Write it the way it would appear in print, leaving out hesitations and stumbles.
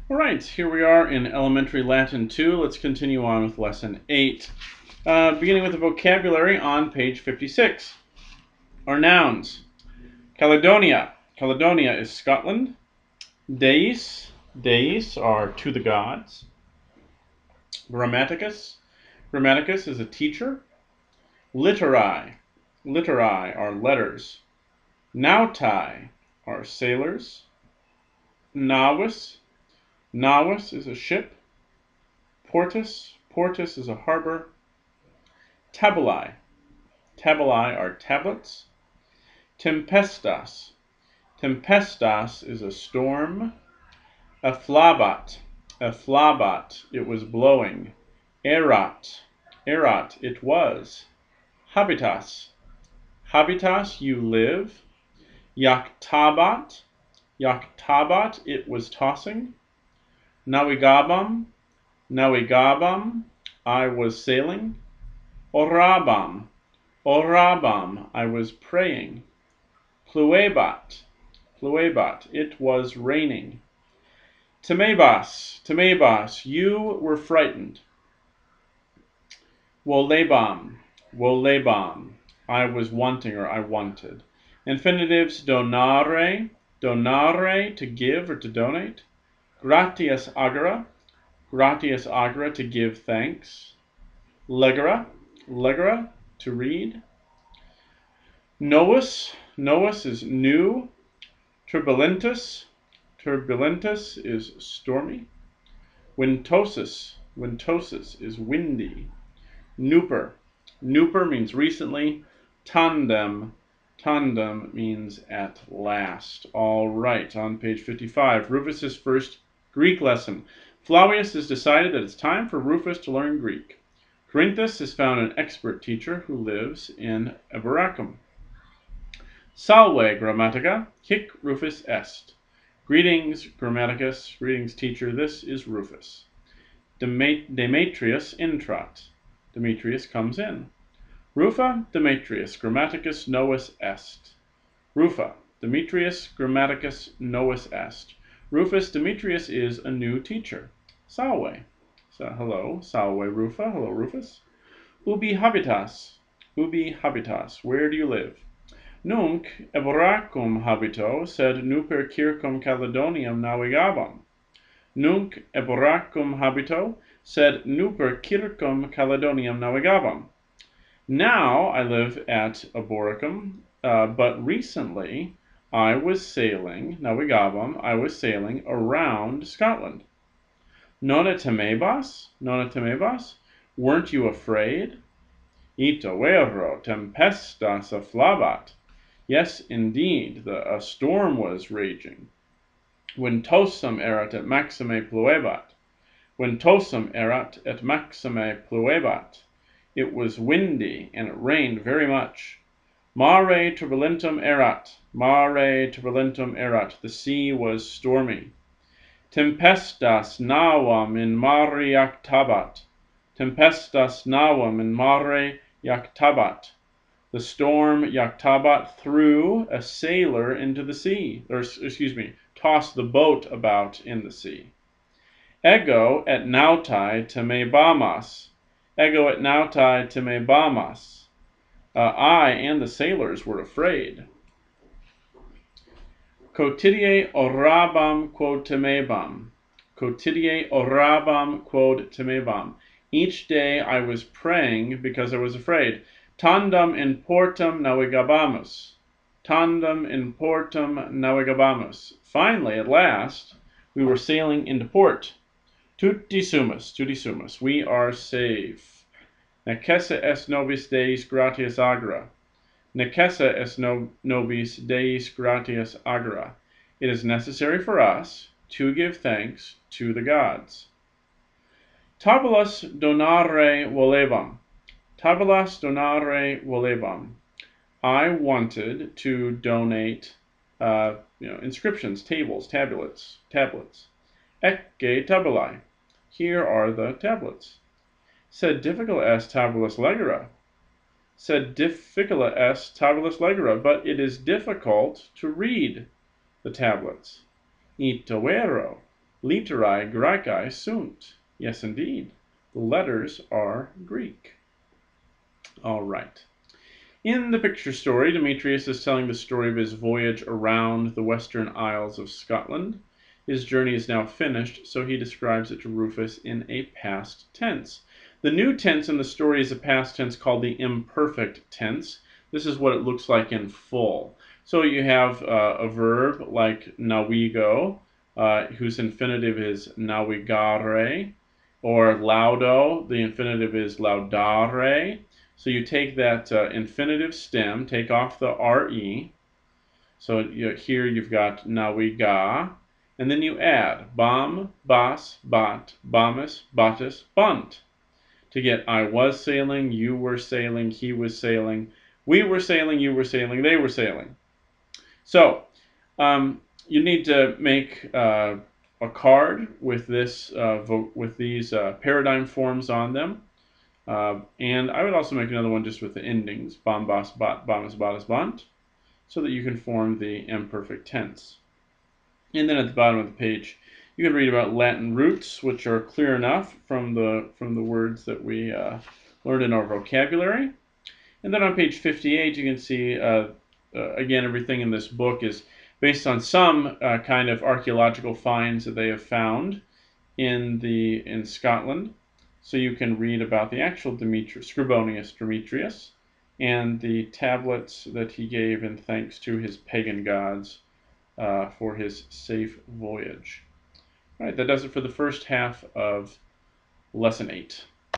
All right, here we are in Elementary Latin 2. Let's continue on with Lesson 8. Beginning with the vocabulary on page 56. Our nouns. Caledonia. Caledonia is Scotland. Deis. Deis are to the gods. Grammaticus. Grammaticus is a teacher. Literi. Literi are letters. Nautai are sailors. Navis. Navis is a ship. Portus. Portus is a harbor. Tabulae. Tabulae are tablets. Tempestas. Tempestas is a storm. Afflabat. Afflabat, it was blowing. Erat. Erat, it was. Habitas. Habitas, you live. Yaktabat. Yaktabat, it was tossing. Navigabam. Navigabam, I was sailing. Orabam. Orabam, I was praying. Pluebat. Pluebat, it was raining. Temebas. Temebas, you were frightened. Wolebam. Wolebam, I was wanting or I wanted. Infinitives donare. Donare, to give or to donate. Gratias agere. Gratias agere, to give thanks. Legere. Legere, to read. Novus. Novus is new. Turbulentus. Turbulentus is stormy. Ventosus. Ventosus is windy. Nuper. Nuper means recently. Tandem. Tandem means at last. All right, on page 55, Rufus's first Greek lesson. Flavius has decided that it's time for Rufus to learn Greek. Corinthus has found an expert teacher who lives in Eboracum. Salve, Grammatica, hic Rufus est. Greetings, Grammaticus, greetings, teacher, this is Rufus. Demetrius intrat. Demetrius comes in. Rufa, Demetrius, Grammaticus novus est. Rufa, Demetrius, Grammaticus novus est. Rufus, Demetrius is a new teacher. Salve. So, hello, salve, Rufa. Hello, Rufus. Ubi habitas. Ubi habitas. Where do you live? Nunc Eboracum habito, sed nuper circum Caledoniam navigabam. Nunc Eboracum habito, sed nuper circum Caledoniam navigabam. Now I live at Eboracum, but recently I was sailing, navigabam, I was sailing around Scotland. Nona temebas? Nona temebas? Weren't you afraid? Ita vero tempestas afflabat. Yes, indeed, a storm was raging. Ventosum erat et maxime pluebat. Ventosum erat et maxime pluebat. It was windy, and it rained very much. Mare turbulentum erat. Mare turbulentum erat. The sea was stormy. Tempestas navam in mare jactabat. Tempestas navam in mare jactabat. The storm Yaktabat threw a sailor into the sea, tossed the boat about in the sea. Ego et nautai temebamas. Ego et nautai temebamas. I and the sailors were afraid. Cotidie orabam quod temebam. Cotidie orabam quod temebam. Each day I was praying because I was afraid. Tandem in portum navigabamus. Tandem in portum navigabamus. Finally, at last, we were sailing into port. Tutti sumus, tutti sumus. We are safe. Necesse est nobis Deis gratias agere. Necesse est nobis Deis gratias agere. It is necessary for us to give thanks to the gods. Tabulas donare volebam. Tabulas donare volebam. I wanted to donate, inscriptions, tables, tablets. Ecce tabulae. Here are the tablets. Sed difficula est tabulus legere. Sed difficula est tabulus legere. But it is difficult to read the tablets. Ita vero. Literae Graecae sunt. Yes, indeed. The letters are Greek. All right. In the picture story, Demetrius is telling the story of his voyage around the western isles of Scotland. His journey is now finished, so he describes it to Rufus in a past tense. The new tense in the story is a past tense called the imperfect tense. This is what it looks like in full. So you have a verb like navigo, whose infinitive is navigare, or laudo, the infinitive is laudare. So you take that infinitive stem, take off the re. So here you've got naviga, and then you add bam, bas, bat, bamis, batis, bunt to get I was sailing, you were sailing, he was sailing, we were sailing, you were sailing, they were sailing. So you need to make a card with this with these paradigm forms on them. And I would also make another one just with the endings, bam, bas, bat, bamis, batis, bant, so that you can form the imperfect tense. And then at the bottom of the page, you can read about Latin roots, which are clear enough from the words that we learned in our vocabulary. And then on page 58, you can see, again, everything in this book is based on some kind of archaeological finds that they have found in Scotland. So you can read about the actual Scribonius Demetrius and the tablets that he gave in thanks to his pagan gods for his safe voyage. All right, that does it for the first half of Lesson 8.